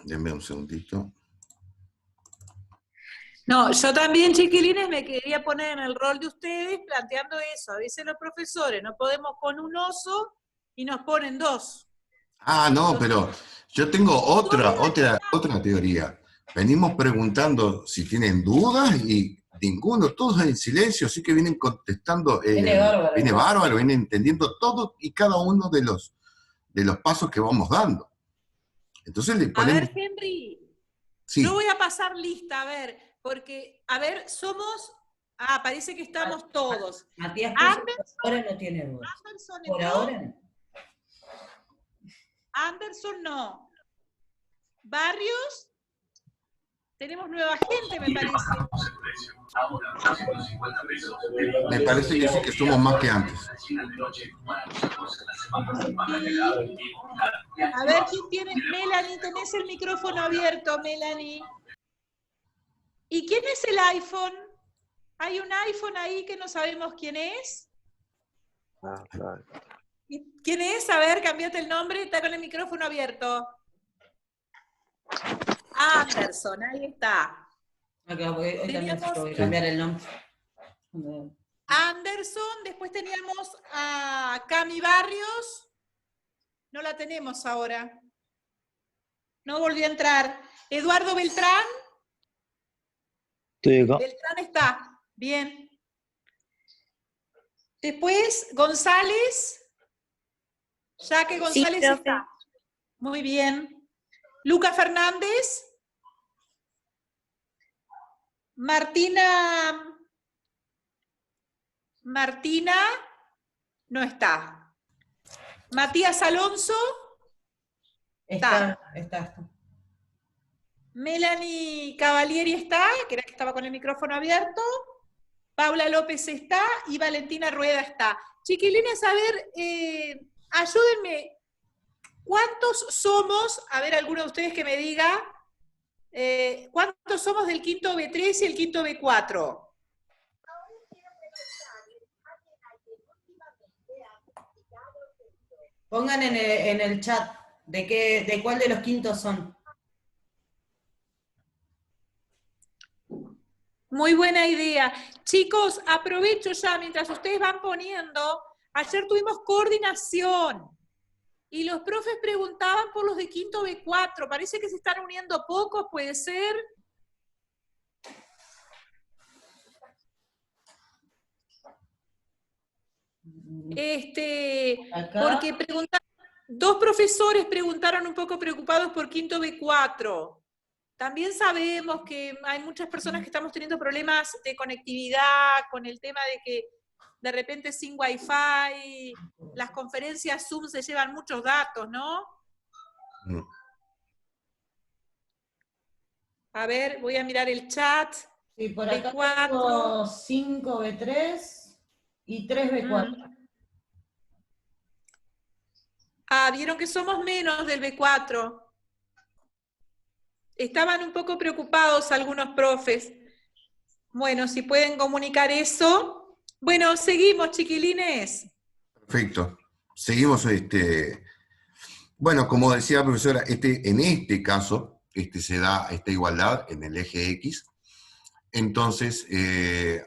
Denme un segundito. No, yo también, chiquilines, me quería poner en el rol de ustedes planteando eso. A veces los profesores no podemos con un oso y nos ponen dos. Ah, no, pero yo tengo otra teoría. Venimos preguntando si tienen dudas y ninguno, todos en silencio, así que vienen contestando, viene bárbaro, vienen entendiendo todo y cada uno de los pasos que vamos dando. Entonces le A ponemos... ver, Henry, Sí. yo voy a pasar lista, a ver, porque, a ver, somos... Ah, parece que estamos todos. Matías ahora no tiene dudas. Anderson, Por ahora no. Anderson no. Barrios, tenemos nueva gente, me parece. Me parece que sí, que somos más que antes. Sí. A ver, ¿quién tiene? Melanie, tenés el micrófono abierto, Melanie. ¿Y quién es el iPhone? ¿Hay un iPhone ahí que no sabemos quién es? ¿Y quién es? A ver, cambiate el nombre, está con el micrófono abierto. Anderson, ahí está. Hoy también se puede cambiar el nombre. Anderson, después teníamos a Cami Barrios. No la tenemos ahora. No volvió a entrar. Eduardo Beltrán. Beltrán está. Bien. Después, González. Ya que González sí, está. Muy bien. Luca Fernández. Martina no está. Matías Alonso. Está. Melanie Cavalieri está, que era que estaba con el micrófono abierto. Paula López está y Valentina Rueda está. Chiquilines, a ver, ayúdenme. ¿Cuántos somos? A ver, alguno de ustedes que me diga. ¿Cuántos somos del quinto B3 y el quinto B4? Pongan en el chat de cuál de los quintos son. Muy buena idea. Chicos, aprovecho ya, mientras ustedes van poniendo, ayer tuvimos coordinación y los profes preguntaban por los de quinto B4. Parece que se están uniendo pocos, ¿puede ser? Porque dos profesores preguntaron un poco preocupados por quinto B4. También sabemos que hay muchas personas que estamos teniendo problemas de conectividad con el tema de que de repente sin Wi-Fi, las conferencias Zoom se llevan muchos datos, ¿no? A ver, voy a mirar el chat. Sí, por acá tengo 5 B3 y 3 B4. Ah, vieron que somos menos del B4. Estaban un poco preocupados algunos profes. Bueno, si pueden comunicar eso. Bueno, seguimos, chiquilines. Perfecto. Seguimos, bueno, como decía la profesora, en este caso, se da esta igualdad en el eje X. Entonces,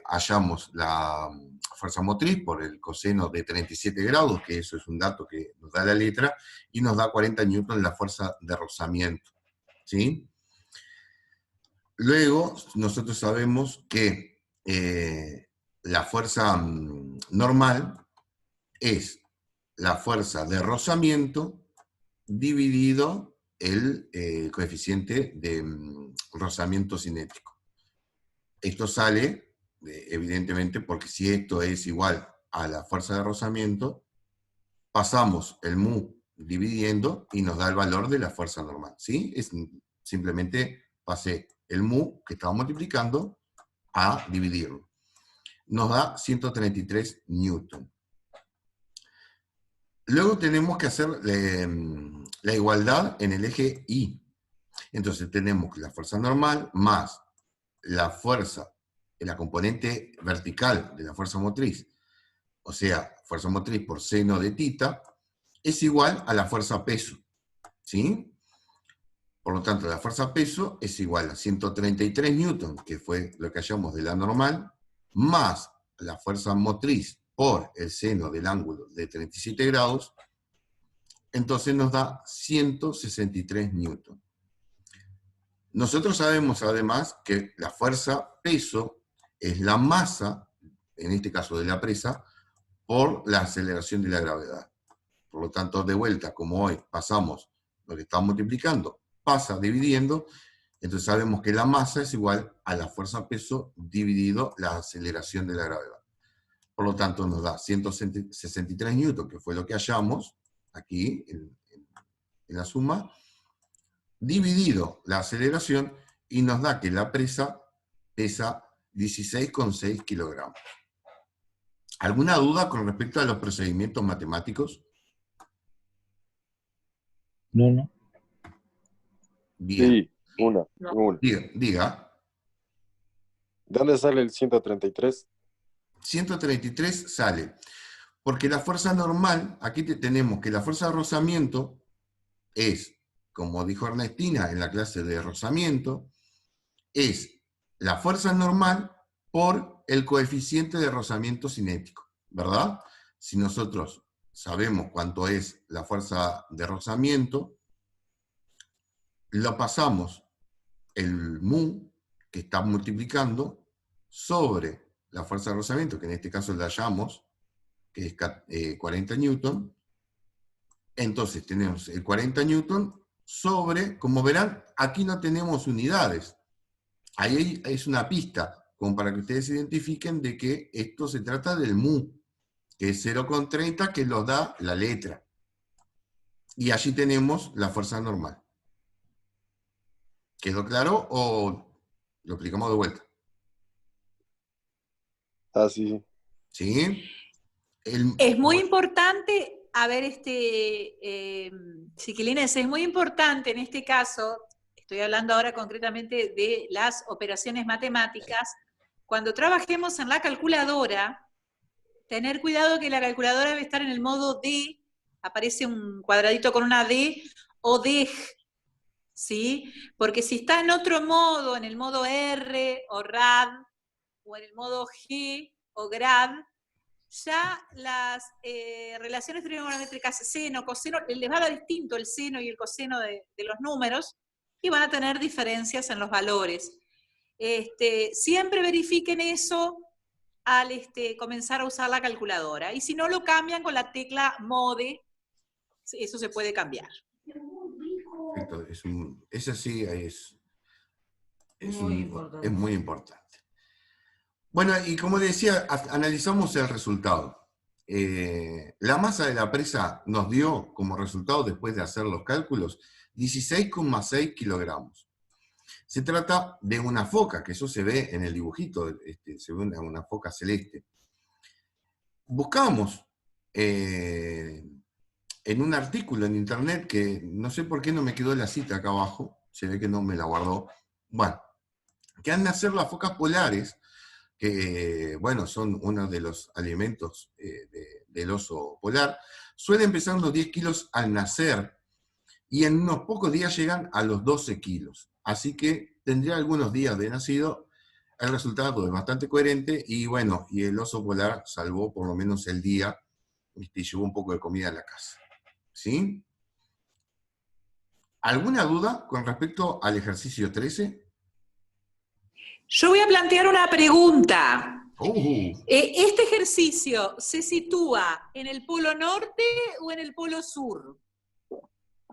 hallamos la fuerza motriz por el coseno de 37 grados, que eso es un dato que nos da la letra, y nos da 40 newtons la fuerza de rozamiento. ¿Sí? Luego, nosotros sabemos que la fuerza normal es la fuerza de rozamiento dividido el coeficiente de rozamiento cinético. Esto sale, evidentemente, porque si esto es igual a la fuerza de rozamiento, pasamos el mu dividiendo y nos da el valor de la fuerza normal. ¿Sí? Simplemente pasé el mu que estaba multiplicando a dividirlo. Nos da 133 newton. Luego tenemos que hacer la igualdad en el eje Y. Entonces tenemos que la fuerza normal más la fuerza, la componente vertical de la fuerza motriz, o sea, fuerza motriz por seno de tita, es igual a la fuerza peso. ¿Sí? Por lo tanto, la fuerza peso es igual a 133 newtons, que fue lo que hallamos de la normal, más la fuerza motriz por el seno del ángulo de 37 grados, entonces nos da 163 newtons. Nosotros sabemos además que la fuerza peso es la masa, en este caso de la presa, por la aceleración de la gravedad. Por lo tanto, de vuelta, como hoy pasamos lo que estamos multiplicando, pasa dividiendo, entonces sabemos que la masa es igual a la fuerza peso dividido la aceleración de la gravedad. Por lo tanto, nos da 163 newtons, que fue lo que hallamos aquí en la suma, dividido la aceleración, y nos da que la presa pesa 16,6 kilogramos. ¿Alguna duda con respecto a los procedimientos matemáticos? No. Bien. Sí, una. Diga. ¿De dónde sale el 133? 133 sale. Porque la fuerza normal, aquí tenemos que la fuerza de rozamiento es, como dijo Ernestina en la clase de rozamiento, es la fuerza normal por el coeficiente de rozamiento cinético, ¿verdad? Si nosotros sabemos cuánto es la fuerza de rozamiento, lo pasamos el mu, que está multiplicando, sobre la fuerza de rozamiento, que en este caso la hallamos, que es 40 newton. Entonces tenemos el 40 newton sobre, como verán, aquí no tenemos unidades. Ahí es una pista, como para que ustedes identifiquen de que esto se trata del mu, que es 0,30, que lo da la letra. Y allí tenemos la fuerza normal. ¿Quedó claro o lo explicamos de vuelta? Ah, sí. ¿Sí? Es muy importante, a ver, chiquilines, es muy importante en este caso, estoy hablando ahora concretamente de las operaciones matemáticas, cuando trabajemos en la calculadora, tener cuidado que la calculadora debe estar en el modo D, aparece un cuadradito con una D, o DEG, ¿sí? Porque si está en otro modo, en el modo R, o RAD, o en el modo G, o GRAD, ya las relaciones trigonométricas seno, coseno, les va a dar distinto el seno y el coseno de los números, y van a tener diferencias en los valores. Siempre verifiquen eso al comenzar a usar la calculadora, y si no, lo cambian con la tecla MODE, eso se puede cambiar. Perfecto, ese sí es importante. muy importante. Bueno, y como decía, analizamos el resultado. La masa de la presa nos dio como resultado, después de hacer los cálculos, 16,6 kilogramos. Se trata de una foca, que eso se ve en el dibujito, se ve una foca celeste. Buscamos en un artículo en internet, que no sé por qué no me quedó la cita acá abajo, se ve que no me la guardó, bueno, que han de hacer las focas polares, que, bueno, son uno de los alimentos del oso polar, suelen pesar unos 10 kilos al nacer, y en unos pocos días llegan a los 12 kilos. Así que tendría algunos días de nacido. El resultado es bastante coherente, y bueno, y el oso polar salvó por lo menos el día, y llevó un poco de comida a la casa. ¿Sí? ¿Alguna duda con respecto al ejercicio 13? Yo voy a plantear una pregunta. Uh. ¿Este ejercicio se sitúa en el polo norte o en el polo sur?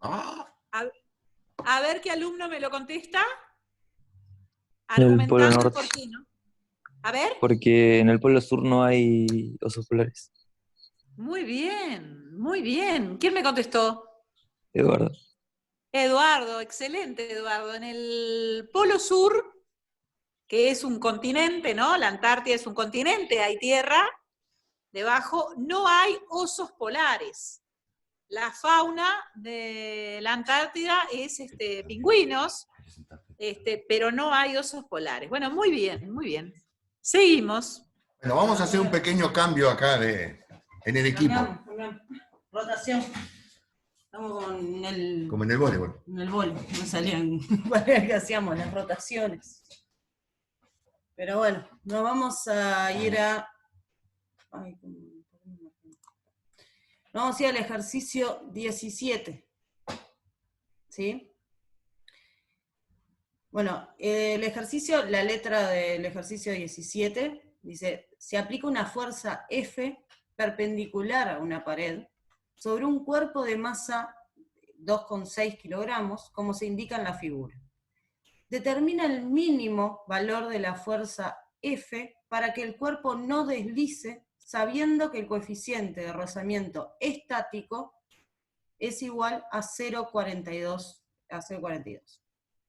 A ver qué alumno me lo contesta. En el polo Argumentando norte. por qué, ¿no? A ver. Porque en el polo sur no hay osos polares. Muy bien, muy bien. ¿Quién me contestó? Eduardo. Eduardo, excelente, Eduardo. En el polo sur, que es un continente, ¿no? La Antártida es un continente, hay tierra debajo, no hay osos polares. La fauna de la Antártida es pingüinos, pero no hay osos polares. Bueno, muy bien, muy bien. Seguimos. Bueno, vamos a hacer un pequeño cambio acá en el equipo. Rotación. Estamos con el... Como en el voleibol. En el vóley, no salían para que hacíamos las rotaciones. Pero bueno, nos vamos a ir a... Ay, vamos a ir al ejercicio 17. ¿Sí? Bueno, el ejercicio, la letra del ejercicio 17 dice, se aplica una fuerza F perpendicular a una pared sobre un cuerpo de masa 2,6 kilogramos, como se indica en la figura. Determina el mínimo valor de la fuerza F para que el cuerpo no deslice, sabiendo que el coeficiente de rozamiento estático es igual a 0,42.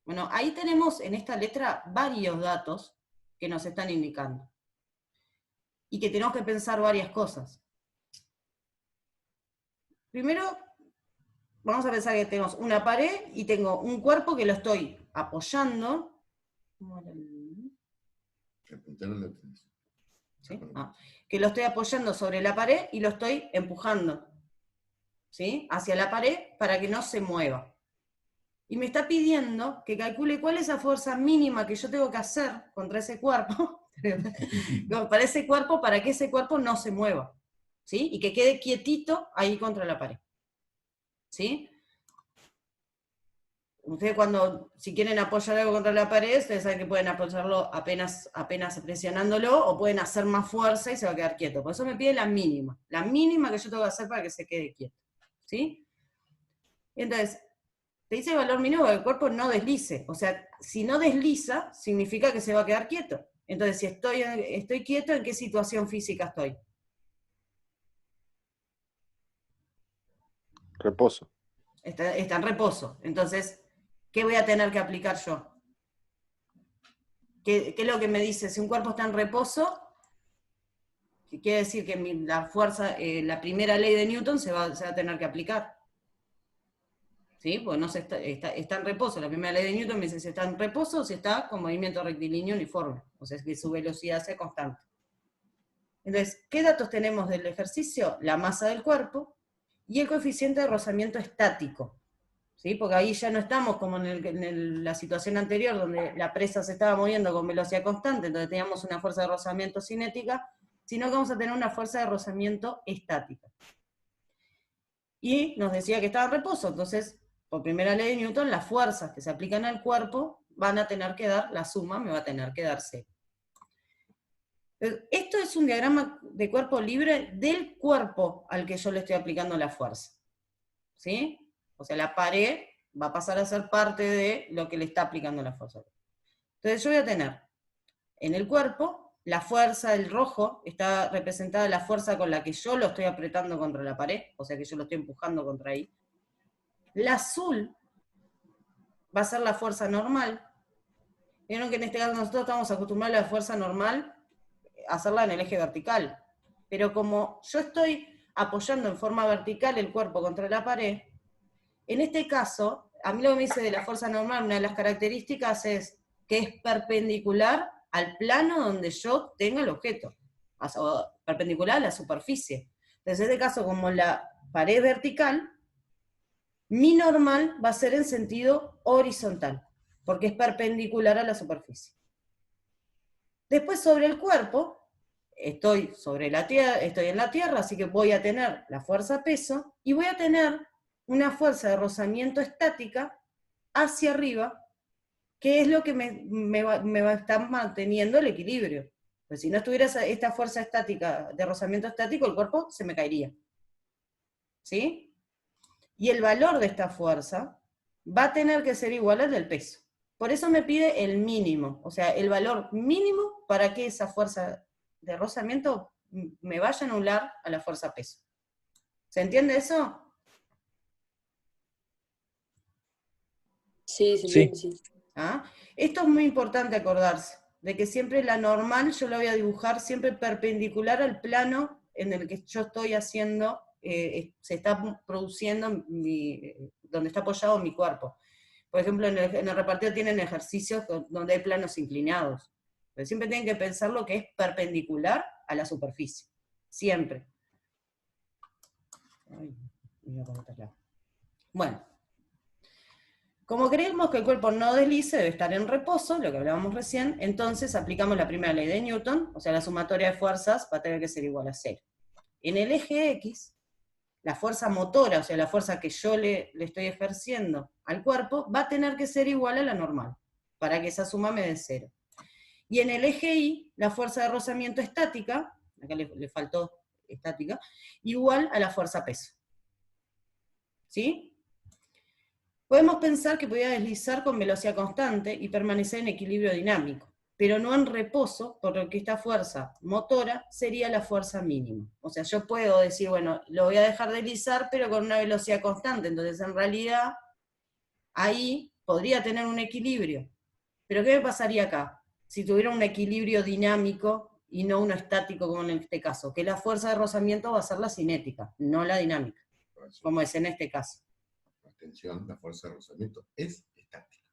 Bueno, ahí tenemos en esta letra varios datos que nos están indicando. Y que tenemos que pensar varias cosas. Primero, vamos a pensar que tenemos una pared y tengo un cuerpo que lo estoy apoyando. ¿Sí? Que lo estoy apoyando sobre la pared y lo estoy empujando, ¿sí? Hacia la pared para que no se mueva. Y me está pidiendo que calcule cuál es la fuerza mínima que yo tengo que hacer contra ese cuerpo, para ese cuerpo, para que ese cuerpo no se mueva, ¿sí? Y que quede quietito ahí contra la pared, ¿sí? Ustedes si quieren apoyar algo contra la pared, ustedes saben que pueden apoyarlo apenas presionándolo, o pueden hacer más fuerza y se va a quedar quieto. Por eso me pide la mínima que yo tengo que hacer para que se quede quieto, ¿sí? Entonces, te dice el valor mínimo que el cuerpo no deslice. O sea, si no desliza, significa que se va a quedar quieto. Entonces, si estoy quieto, ¿en qué situación física estoy? Reposo. Está en reposo. Entonces, ¿qué voy a tener que aplicar yo? ¿Qué es lo que me dice? Si un cuerpo está en reposo, quiere decir que la fuerza, la primera ley de Newton se va a tener que aplicar. ¿Sí? Porque no está en reposo. La primera ley de Newton me dice si está en reposo o si está con movimiento rectilíneo uniforme. O sea, es que su velocidad sea constante. Entonces, ¿qué datos tenemos del ejercicio? La masa del cuerpo y el coeficiente de rozamiento estático. ¿Sí? Porque ahí ya no estamos como en la situación anterior, donde la presa se estaba moviendo con velocidad constante, entonces teníamos una fuerza de rozamiento cinética, sino que vamos a tener una fuerza de rozamiento estática. Y nos decía que estaba en reposo, entonces, por primera ley de Newton, las fuerzas que se aplican al cuerpo van a tener que dar, la suma me va a tener que dar 0. Esto es un diagrama de cuerpo libre del cuerpo al que yo le estoy aplicando la fuerza. ¿Sí? O sea, la pared va a pasar a ser parte de lo que le está aplicando la fuerza. Entonces yo voy a tener en el cuerpo, la fuerza del rojo está representada la fuerza con la que yo lo estoy apretando contra la pared, o sea que yo lo estoy empujando contra ahí. La azul va a ser la fuerza normal. Vieron que en este caso nosotros estamos acostumbrados a la fuerza normal, a hacerla en el eje vertical. Pero como yo estoy apoyando en forma vertical el cuerpo contra la pared, en este caso, a mí lo que me dice de la fuerza normal, una de las características es que es perpendicular al plano donde yo tenga el objeto, o perpendicular a la superficie. Entonces, en este caso, como la pared es vertical, mi normal va a ser en sentido horizontal, porque es perpendicular a la superficie. Después, sobre el cuerpo, estoy en la tierra, así que voy a tener la fuerza peso, y voy a tener una fuerza de rozamiento estática hacia arriba, que es lo que me va a estar manteniendo el equilibrio. Pues si no estuviera esta fuerza estática, de rozamiento estático, el cuerpo se me caería. ¿Sí? Y el valor de esta fuerza va a tener que ser igual al del peso. Por eso me pide el mínimo, o sea, el valor mínimo para que esa fuerza de rozamiento me vaya a anular a la fuerza peso. ¿Se entiende eso? Sí, se entiende, sí. ¿Ah? Esto es muy importante acordarse, de que siempre la normal yo la voy a dibujar siempre perpendicular al plano en el que yo estoy haciendo, se está produciendo, donde está apoyado mi cuerpo. Por ejemplo, en el repartido tienen ejercicios donde hay planos inclinados. Pero siempre tienen que pensar lo que es perpendicular a la superficie. Siempre. Ay, voy a poner este lado. Bueno, como creemos que el cuerpo no deslice, debe estar en reposo, lo que hablábamos recién, entonces aplicamos la primera ley de Newton, o sea, la sumatoria de fuerzas va a tener que ser igual a 0. En el eje X, la fuerza motora, o sea, la fuerza que yo le estoy ejerciendo al cuerpo, va a tener que ser igual a la normal, para que esa suma me dé 0. Y en el eje Y, la fuerza de rozamiento estática, acá le faltó estática, igual a la fuerza peso. ¿Sí? Podemos pensar que podía deslizar con velocidad constante y permanecer en equilibrio dinámico, pero no en reposo, por lo que esta fuerza motora sería la fuerza mínima. O sea, yo puedo decir, bueno, lo voy a dejar deslizar, pero con una velocidad constante, entonces en realidad ahí podría tener un equilibrio. Pero ¿qué me pasaría acá? Si tuviera un equilibrio dinámico y no uno estático como en este caso, que la fuerza de rozamiento va a ser la cinética, no la dinámica, como es en este caso. Atención, la fuerza de rozamiento es estática.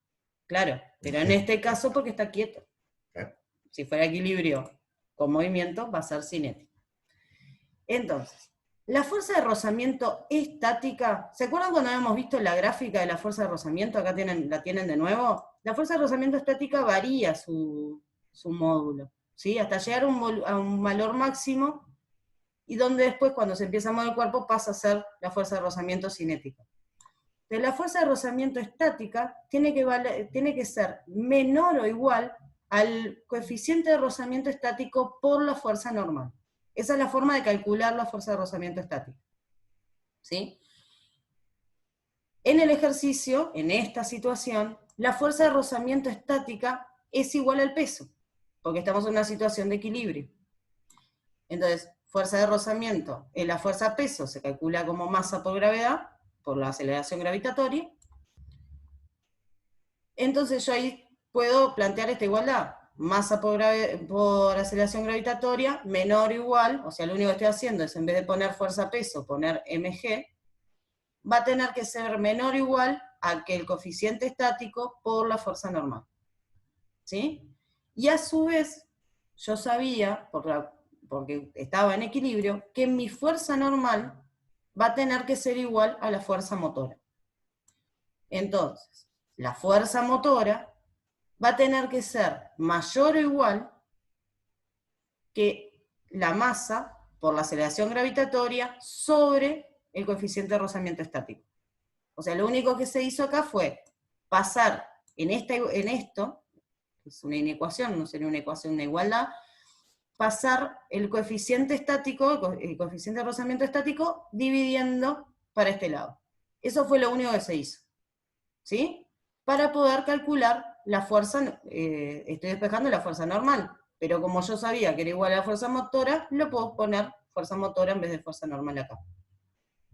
Claro, pero en este caso porque está quieto. Claro. Si fuera equilibrio con movimiento, va a ser cinético. Entonces, la fuerza de rozamiento estática, ¿se acuerdan cuando habíamos visto la gráfica de la fuerza de rozamiento? Acá la tienen de nuevo. La fuerza de rozamiento estática varía su módulo, ¿sí? Hasta llegar a un valor máximo, y donde después, cuando se empieza a mover el cuerpo, pasa a ser la fuerza de rozamiento cinética. De la fuerza de rozamiento estática tiene que ser menor o igual al coeficiente de rozamiento estático por la fuerza normal. Esa es la forma de calcular la fuerza de rozamiento estática. ¿Sí? En el ejercicio, en esta situación, la fuerza de rozamiento estática es igual al peso, porque estamos en una situación de equilibrio. Entonces, fuerza de rozamiento, la fuerza peso se calcula como masa por gravedad, por la aceleración gravitatoria. Entonces yo ahí puedo plantear esta igualdad. Masa por aceleración gravitatoria, menor o igual, o sea, lo único que estoy haciendo es, en vez de poner fuerza peso, poner mg, va a tener que ser menor o igual a que el coeficiente estático por la fuerza normal. ¿Sí? Y a su vez, yo sabía, porque estaba en equilibrio, que mi fuerza normal va a tener que ser igual a la fuerza motora. Entonces, la fuerza motora va a tener que ser mayor o igual que la masa por la aceleración gravitatoria sobre el coeficiente de rozamiento estático. O sea, lo único que se hizo acá fue pasar en esto, que es una inecuación, no sería una ecuación, una igualdad, pasar el coeficiente estático, el coeficiente de rozamiento estático, dividiendo para este lado. Eso fue lo único que se hizo. ¿Sí? Para poder calcular la fuerza, estoy despejando la fuerza normal, pero como yo sabía que era igual a la fuerza motora, lo puedo poner fuerza motora en vez de fuerza normal acá.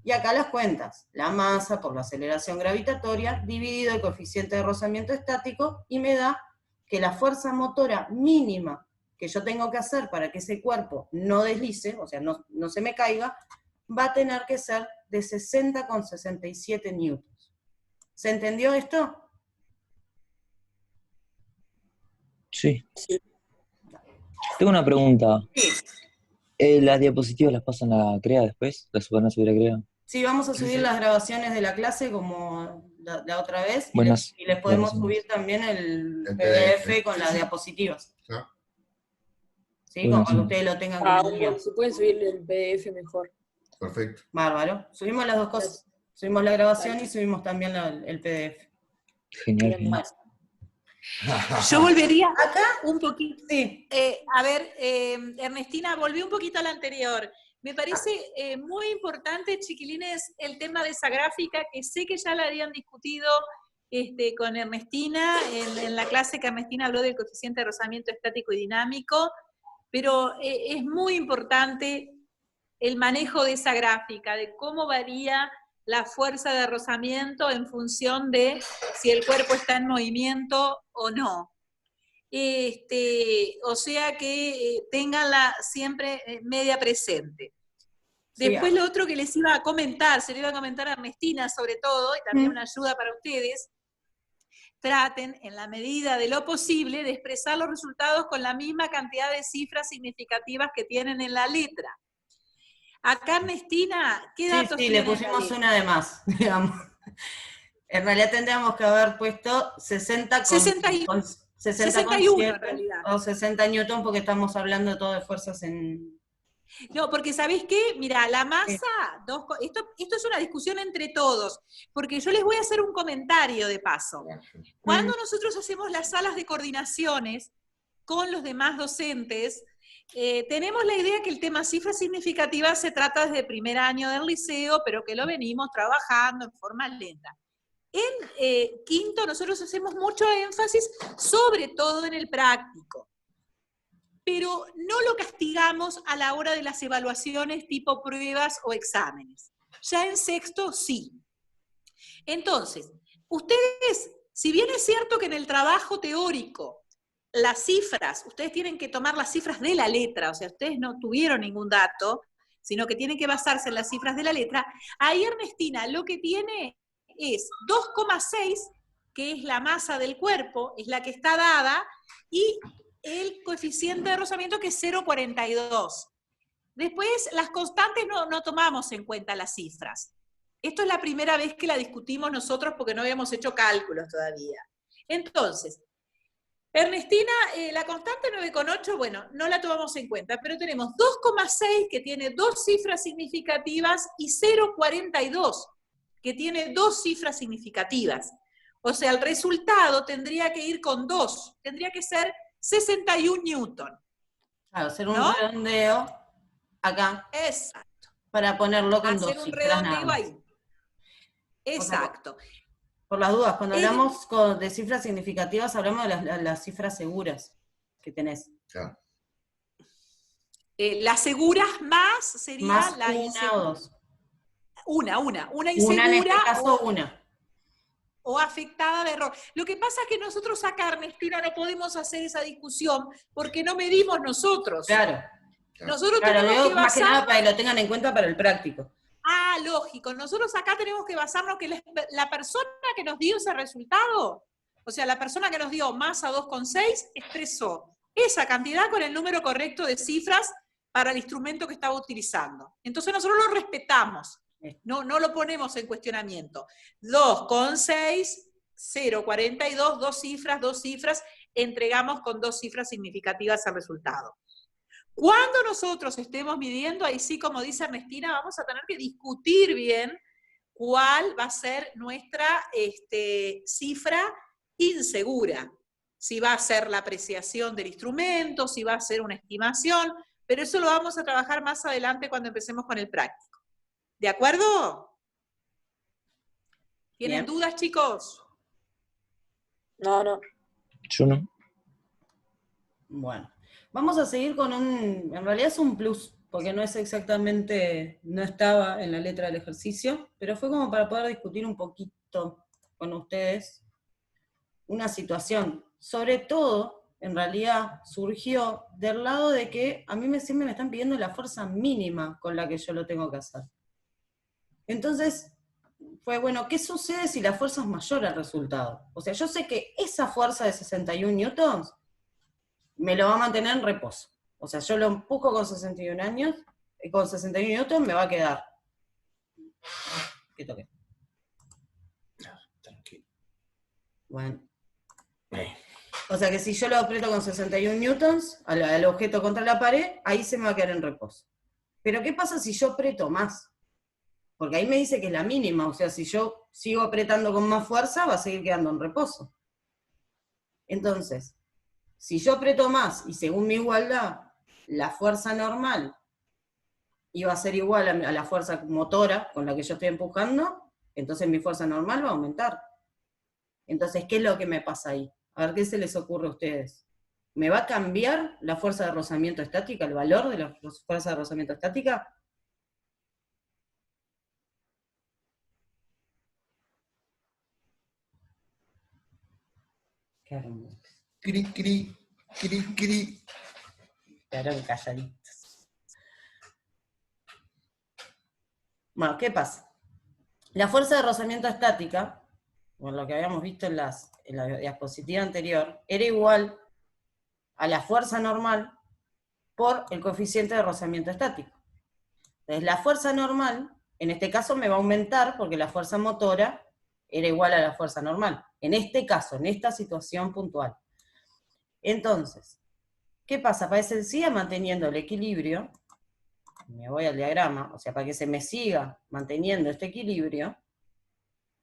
Y acá las cuentas, la masa por la aceleración gravitatoria, dividido el coeficiente de rozamiento estático, y me da que la fuerza motora mínima que yo tengo que hacer para que ese cuerpo no deslice, o sea, no se me caiga, va a tener que ser de 60,67 newtons. ¿Se entendió esto? Sí. Tengo una pregunta. Sí. ¿Las diapositivas las pasan a CREA después? ¿Las van a subir a CREA? Sí, vamos a subir las grabaciones de la clase como la otra vez, Buenas. y les podemos Buenas. subir también el El PDF PDF. con las diapositivas. ¿Ya? ¿Sí? Como que Buenísimo. ustedes lo tengan Ah, como guía. bueno, si pueden subir el PDF mejor. Perfecto. Bárbaro. Subimos las dos cosas. Subimos la grabación y subimos también el PDF. Genial, genial. Bueno, Yo volvería acá un poquito. sí, A ver, Ernestina, volví un poquito a la anterior. Me parece muy importante, chiquilines, el tema de esa gráfica, que sé que ya la habían discutido con Ernestina, en la clase que Ernestina habló del coeficiente de rozamiento estático y dinámico, pero es muy importante el manejo de esa gráfica, de cómo varía la fuerza de rozamiento en función de si el cuerpo está en movimiento o no. O sea que tenganla siempre media presente. Después lo otro que les iba a comentar, se lo iba a comentar a Ernestina sobre todo, y también una ayuda para ustedes, traten en la medida de lo posible de expresar los resultados con la misma cantidad de cifras significativas que tienen en la letra. Acá, Ernestina, ¿qué datos sí, tienen le pusimos en la una de más, digamos. En realidad tendríamos que haber puesto 60 con 61 en realidad. O 60 newton, porque estamos hablando todo de fuerzas en... No, porque ¿sabés qué? Mira, la masa, esto es una discusión entre todos, porque yo les voy a hacer un comentario de paso. Cuando nosotros hacemos las salas de coordinaciones con los demás docentes, tenemos la idea que el tema cifras significativas se trata desde el primer año del liceo, pero que lo venimos trabajando en forma lenta. En quinto nosotros hacemos mucho énfasis, sobre todo en el práctico, pero no lo castigamos a la hora de las evaluaciones tipo pruebas o exámenes. Ya en sexto sí. Entonces, ustedes, si bien es cierto que en el trabajo teórico las cifras, ustedes tienen que tomar las cifras de la letra, o sea, ustedes no tuvieron ningún dato, sino que tienen que basarse en las cifras de la letra, ahí Ernestina lo que tiene es 2,6, que es la masa del cuerpo, es la que está dada, y el coeficiente de rozamiento que es 0,42. Después, las constantes no tomamos en cuenta las cifras. Esto es la primera vez que la discutimos nosotros porque no habíamos hecho cálculos todavía. Entonces, Ernestina, la constante 9,8, bueno, no la tomamos en cuenta, pero tenemos 2,6 que tiene 2 cifras significativas y 0,42 que tiene 2 cifras significativas. O sea, el resultado tendría que ir con 2, tendría que ser 61 newton. Claro, hacer un redondeo acá. Exacto. Para ponerlo con 2 hacer un cifras redondeo nada más. ahí. Exacto. Por las dudas, cuando hablamos de cifras significativas, hablamos de las cifras seguras que tenés. Claro. Las seguras más sería más la una o dos. Una insegura. Una en este caso, una. O afectada de error. Lo que pasa es que nosotros acá, Ernestina, no podemos hacer esa discusión porque no medimos nosotros. Claro. Nosotros tenemos que más que nada para que lo tengan en cuenta para el práctico. Ah, lógico. Nosotros acá tenemos que basarnos que la persona que nos dio ese resultado, o sea, la persona que nos dio masa 2,6, expresó esa cantidad con el número correcto de cifras para el instrumento que estaba utilizando. Entonces nosotros lo respetamos. No lo ponemos en cuestionamiento. 2,6, 0,42, 2 cifras, entregamos con 2 cifras significativas al resultado. Cuando nosotros estemos midiendo, ahí sí, como dice Ernestina, vamos a tener que discutir bien cuál va a ser nuestra cifra insegura. Si va a ser la apreciación del instrumento, si va a ser una estimación, pero eso lo vamos a trabajar más adelante cuando empecemos con el práctico. ¿De acuerdo? ¿Tienen dudas, chicos? No. Yo no. Bueno, vamos a seguir con en realidad es un plus, porque no es exactamente, no estaba en la letra del ejercicio, pero fue como para poder discutir un poquito con ustedes una situación. Sobre todo, en realidad, surgió del lado de que a mí siempre me están pidiendo la fuerza mínima con la que yo lo tengo que hacer. Entonces, fue, bueno, ¿qué sucede si la fuerza es mayor al resultado? O sea, yo sé que esa fuerza de 61 newtons me lo va a mantener en reposo. O sea, yo lo empujo con 61 años, con 61 newtons me va a quedar. ¿Qué toqué? Tranquilo. Bueno. O sea que si yo lo aprieto con 61 newtons al objeto contra la pared, ahí se me va a quedar en reposo. Pero ¿qué pasa si yo aprieto más? Porque ahí me dice que es la mínima, o sea, si yo sigo apretando con más fuerza, va a seguir quedando en reposo. Entonces, si yo aprieto más, y según mi igualdad, la fuerza normal iba a ser igual a la fuerza motora con la que yo estoy empujando, entonces mi fuerza normal va a aumentar. Entonces, ¿qué es lo que me pasa ahí? A ver, ¿qué se les ocurre a ustedes? ¿Me va a cambiar la fuerza de rozamiento estática, el valor de la fuerza de rozamiento estática? Qué hermoso. Cri, cri, cri, cri. Quedaron calladitos. Bueno, ¿qué pasa? La fuerza de rozamiento estática, por lo que habíamos visto en la diapositiva anterior, era igual a la fuerza normal por el coeficiente de rozamiento estático. Entonces, la fuerza normal, en este caso me va a aumentar porque la fuerza motora era igual a la fuerza normal. En este caso, en esta situación puntual. Entonces, ¿qué pasa? Para que se siga manteniendo el equilibrio, me voy al diagrama, o sea, para que se me siga manteniendo este equilibrio,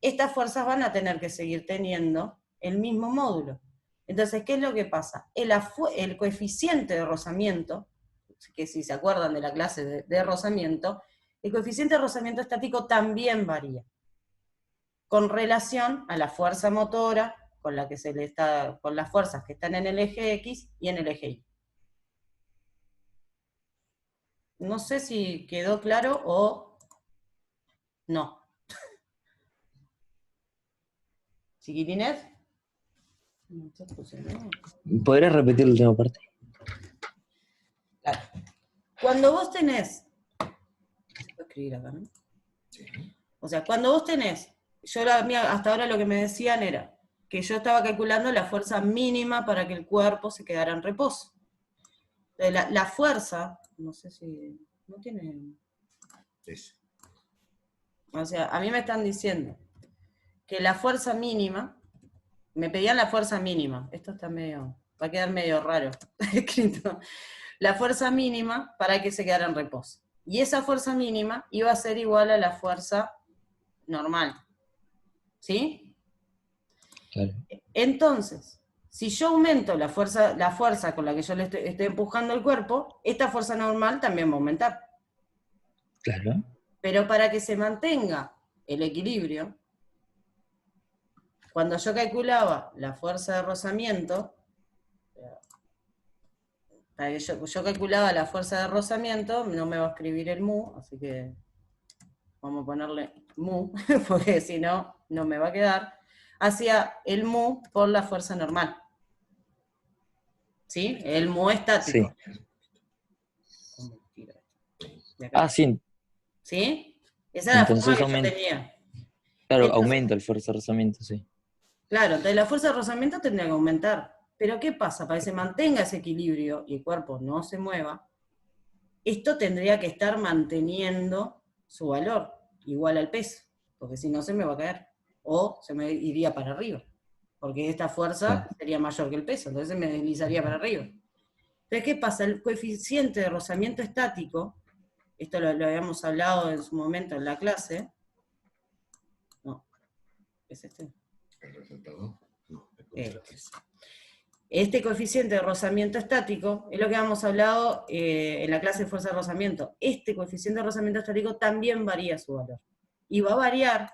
estas fuerzas van a tener que seguir teniendo el mismo módulo. Entonces, ¿qué es lo que pasa? El coeficiente de rozamiento, que si se acuerdan de la clase de rozamiento, el coeficiente de rozamiento estático también varía, con relación a la fuerza motora, con las fuerzas que están en el eje X y en el eje Y. No sé si quedó claro o no. ¿Chiquilines? No, ya puse, ¿no? ¿Podrías repetir la última parte? Claro. Cuando vos tenés, se puede escribir acá, ¿no? Sí. O sea, cuando vos tenés, hasta ahora lo que me decían era que yo estaba calculando la fuerza mínima para que el cuerpo se quedara en reposo. Entonces, la fuerza, no sé si, no tiene, Eso. o sea, a mí me están diciendo que la fuerza mínima, me pedían la fuerza mínima, esto está medio, va a quedar medio raro escrito, la fuerza mínima para que se quedara en reposo. Y esa fuerza mínima iba a ser igual a la fuerza normal. ¿Sí? Claro. Entonces, si yo aumento la fuerza con la que yo le estoy empujando el cuerpo, esta fuerza normal también va a aumentar. Claro. Pero para que se mantenga el equilibrio, cuando yo calculaba la fuerza de rozamiento, para que yo calculaba la fuerza de rozamiento, no me va a escribir el mu, así que vamos a ponerle mu, porque si no, no me va a quedar. Hacía el mu por la fuerza normal. ¿Sí? El mu estático. Sí. Ah, sí. ¿Sí? Esa es la forma Entonces que yo aumenta. tenía. Claro, Entonces, aumenta el fuerza de rozamiento, sí. claro, entonces la fuerza de rozamiento tendría que aumentar. Pero ¿qué pasa? Para que se mantenga ese equilibrio y el cuerpo no se mueva, esto tendría que estar manteniendo su valor, igual al peso, porque si no se me va a caer. O se me iría para arriba, porque esta fuerza Claro. sería mayor que el peso, entonces me deslizaría para arriba. Entonces, ¿qué pasa? El coeficiente de rozamiento estático, esto lo habíamos hablado en su momento en la clase, no, es este. ¿El resultado? No, el Este. Este coeficiente de rozamiento estático es lo que habíamos hablado en la clase de fuerza de rozamiento. Este coeficiente de rozamiento estático también varía su valor. Y va a variar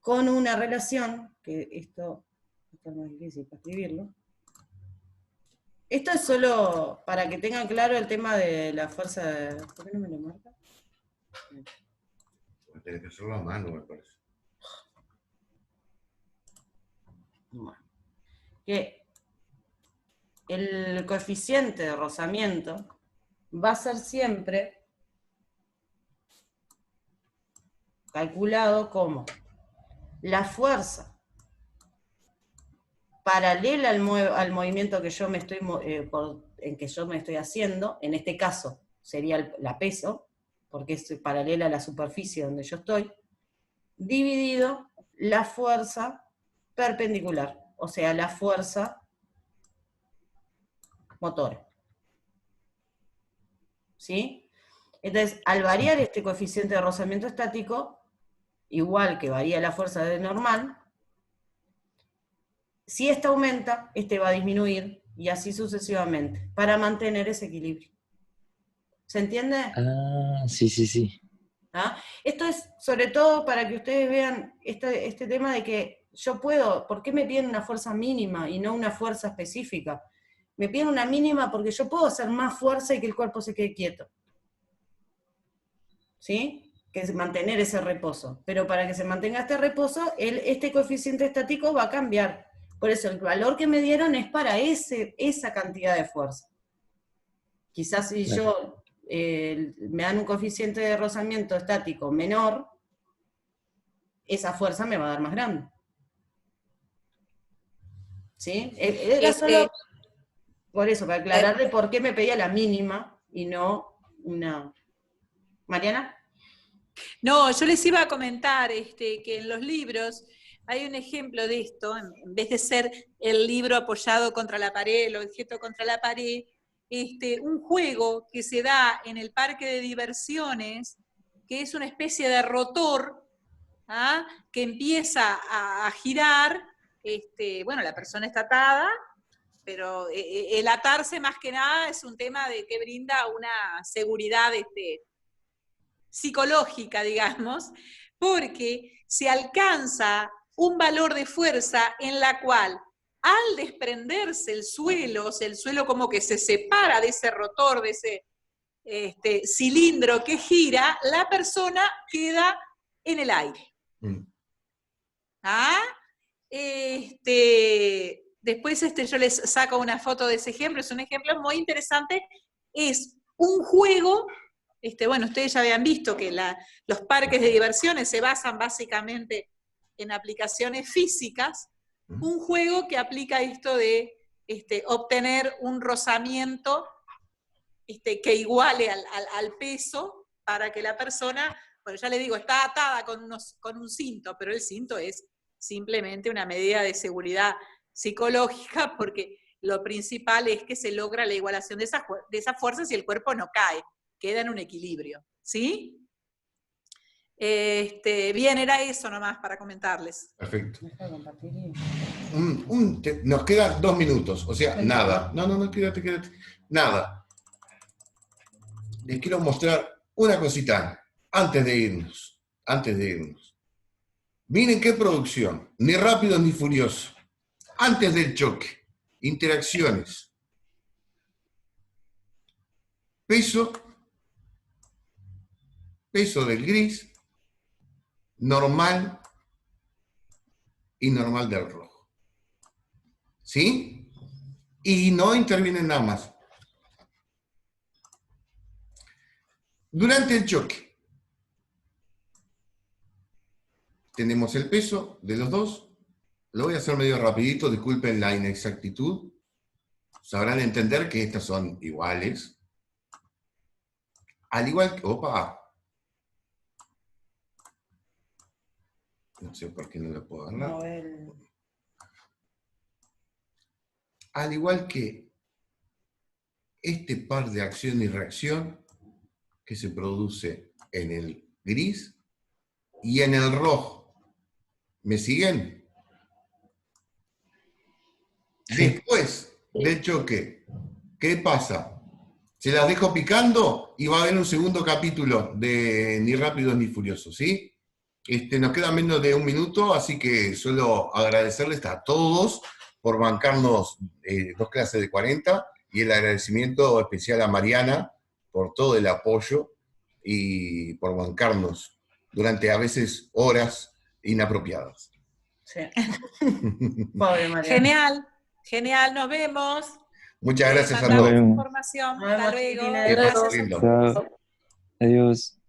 con una relación, que esto es más difícil para escribirlo. Esto es solo para que tengan claro el tema de la fuerza de... ¿Por qué no me lo marca? Tiene que hacerlo a mano, me parece. Bueno. Que el coeficiente de rozamiento va a ser siempre calculado como la fuerza paralela al movimiento que yo me estoy, en que yo me estoy haciendo, en este caso sería la peso, porque es paralela a la superficie donde yo estoy, dividido la fuerza perpendicular, o sea, la fuerza motora. ¿Sí? Entonces, al variar este coeficiente de rozamiento estático, igual que varía la fuerza de normal, si esta aumenta, este va a disminuir, y así sucesivamente, para mantener ese equilibrio. ¿Se entiende? Ah, sí, sí, sí. ¿Ah? Esto es sobre todo para que ustedes vean este tema de que yo puedo, ¿por qué me piden una fuerza mínima y no una fuerza específica? Me piden una mínima porque yo puedo hacer más fuerza y que el cuerpo se quede quieto. ¿Sí? Que es mantener ese reposo. Pero para que se mantenga este reposo, este coeficiente estático va a cambiar. Por eso el valor que me dieron es para esa cantidad de fuerza. Quizás si Claro. me dan un coeficiente de rozamiento estático menor, esa fuerza me va a dar más grande. ¿Sí? Era solo por eso, para aclararle por qué me pedía la mínima y no una... ¿Mariana? No, yo les iba a comentar que en los libros hay un ejemplo de esto, en vez de ser el libro apoyado contra la pared, el objeto contra la pared, un juego que se da en el parque de diversiones, que es una especie de rotor, ¿ah? Que empieza a girar, bueno, la persona está atada, pero el atarse más que nada es un tema de que brinda una seguridad psicológica, digamos, porque se alcanza un valor de fuerza en la cual al desprenderse el suelo, o sea, el suelo como que se separa de ese rotor, de ese cilindro que gira, la persona queda en el aire. ¿Ah? Después yo les saco una foto de ese ejemplo, es un ejemplo muy interesante, es un juego, bueno, ustedes ya habían visto que los parques de diversiones se basan básicamente en aplicaciones físicas, un juego que aplica esto de obtener un rozamiento que iguale al peso para que la persona, bueno, ya le digo, está atada con un cinto, pero el cinto es simplemente una medida de seguridad psicológica, porque lo principal es que se logra la igualación de esas fuerzas y el cuerpo no cae, queda en un equilibrio, ¿sí? Bien, era eso nomás para comentarles. Perfecto. Nos quedan 2 minutos, o sea, nada. No, quédate. Nada. Les quiero mostrar una cosita antes de irnos. Miren qué producción, ni rápido ni furioso. Antes del choque, interacciones. Peso del gris, normal y normal del rojo. ¿Sí? Y no intervienen nada más. Durante el choque, tenemos el peso de los dos. Lo voy a hacer medio rapidito, disculpen la inexactitud. Sabrán entender que estas son iguales. Al igual que... ¡Opa! No sé por qué no lo puedo agarrar. Al igual que este par de acción y reacción que se produce en el gris y en el rojo. ¿Me siguen? Después del choque, ¿qué pasa? Se las dejo picando y va a haber un segundo capítulo de Ni Rápidos ni Furiosos, ¿sí? Nos queda menos de 1 minuto, así que solo agradecerles a todos por bancarnos 2 clases de 40 y el agradecimiento especial a Mariana por todo el apoyo y por bancarnos durante a veces horas inapropiadas. Sí. Pobre Mariana. Genial, nos vemos. Muchas gracias a mandamos todos. información. Hasta luego. Que pasen lindo. Chao. Adiós.